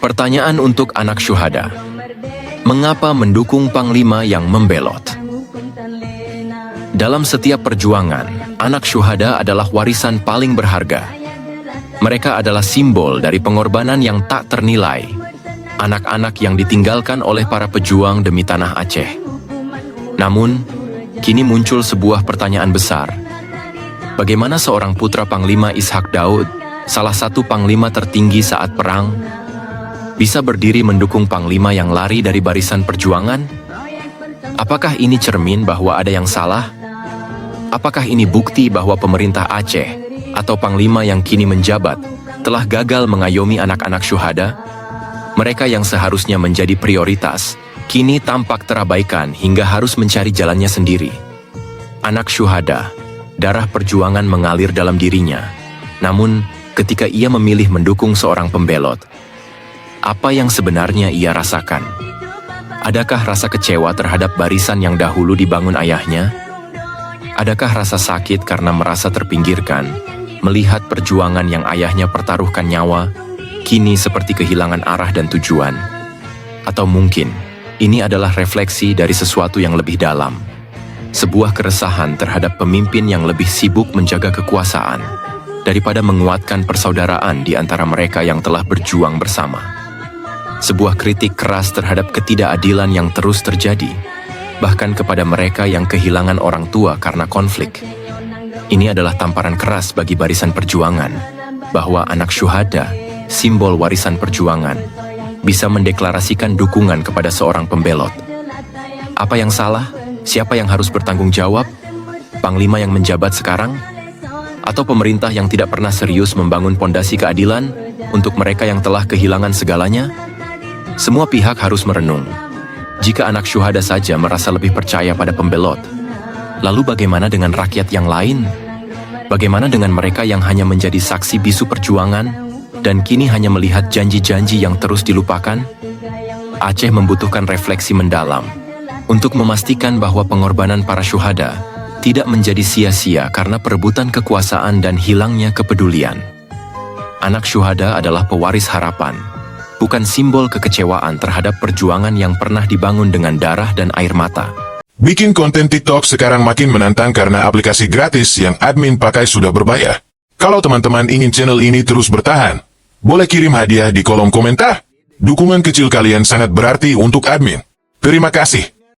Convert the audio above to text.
Pertanyaan untuk anak syuhada. Mengapa mendukung panglima yang membelot? Dalam setiap perjuangan, anak syuhada adalah warisan paling berharga. Mereka adalah simbol dari pengorbanan yang tak ternilai. Anak-anak yang ditinggalkan oleh para pejuang demi tanah Aceh. Namun, kini muncul sebuah pertanyaan besar. Bagaimana seorang putra Panglima Ishak Daud, salah satu panglima tertinggi saat perang, bisa berdiri mendukung panglima yang lari dari barisan perjuangan? Apakah ini cermin bahwa ada yang salah? Apakah ini bukti bahwa pemerintah Aceh atau panglima yang kini menjabat telah gagal mengayomi anak-anak syuhada? Mereka yang seharusnya menjadi prioritas, kini tampak terabaikan hingga harus mencari jalannya sendiri. Anak syuhada, darah perjuangan mengalir dalam dirinya. Namun, ketika ia memilih mendukung seorang pembelot, apa yang sebenarnya ia rasakan? Adakah rasa kecewa terhadap barisan yang dahulu dibangun ayahnya? Adakah rasa sakit karena merasa terpinggirkan, melihat perjuangan yang ayahnya pertaruhkan nyawa, kini seperti kehilangan arah dan tujuan? Atau mungkin, ini adalah refleksi dari sesuatu yang lebih dalam. Sebuah keresahan terhadap pemimpin yang lebih sibuk menjaga kekuasaan, daripada menguatkan persaudaraan di antara mereka yang telah berjuang bersama. Sebuah kritik keras terhadap ketidakadilan yang terus terjadi, bahkan kepada mereka yang kehilangan orang tua karena konflik. Ini adalah tamparan keras bagi barisan perjuangan, bahwa anak syuhada, simbol warisan perjuangan, bisa mendeklarasikan dukungan kepada seorang pembelot. Apa yang salah? Siapa yang harus bertanggung jawab? Panglima yang menjabat sekarang? Atau pemerintah yang tidak pernah serius membangun pondasi keadilan untuk mereka yang telah kehilangan segalanya? Semua pihak harus merenung. Jika anak syuhada saja merasa lebih percaya pada pembelot, lalu bagaimana dengan rakyat yang lain? Bagaimana dengan mereka yang hanya menjadi saksi bisu perjuangan dan kini hanya melihat janji-janji yang terus dilupakan? Aceh membutuhkan refleksi mendalam untuk memastikan bahwa pengorbanan para syuhada tidak menjadi sia-sia karena perebutan kekuasaan dan hilangnya kepedulian. Anak syuhada adalah pewaris harapan, bukan simbol kekecewaan terhadap perjuangan yang pernah dibangun dengan darah dan air mata. Bikin konten TikTok sekarang makin menantang karena aplikasi gratis yang admin pakai sudah berbayar. Kalau teman-teman ingin channel ini terus bertahan, boleh kirim hadiah di kolom komentar. Dukungan kecil kalian sangat berarti untuk admin. Terima kasih.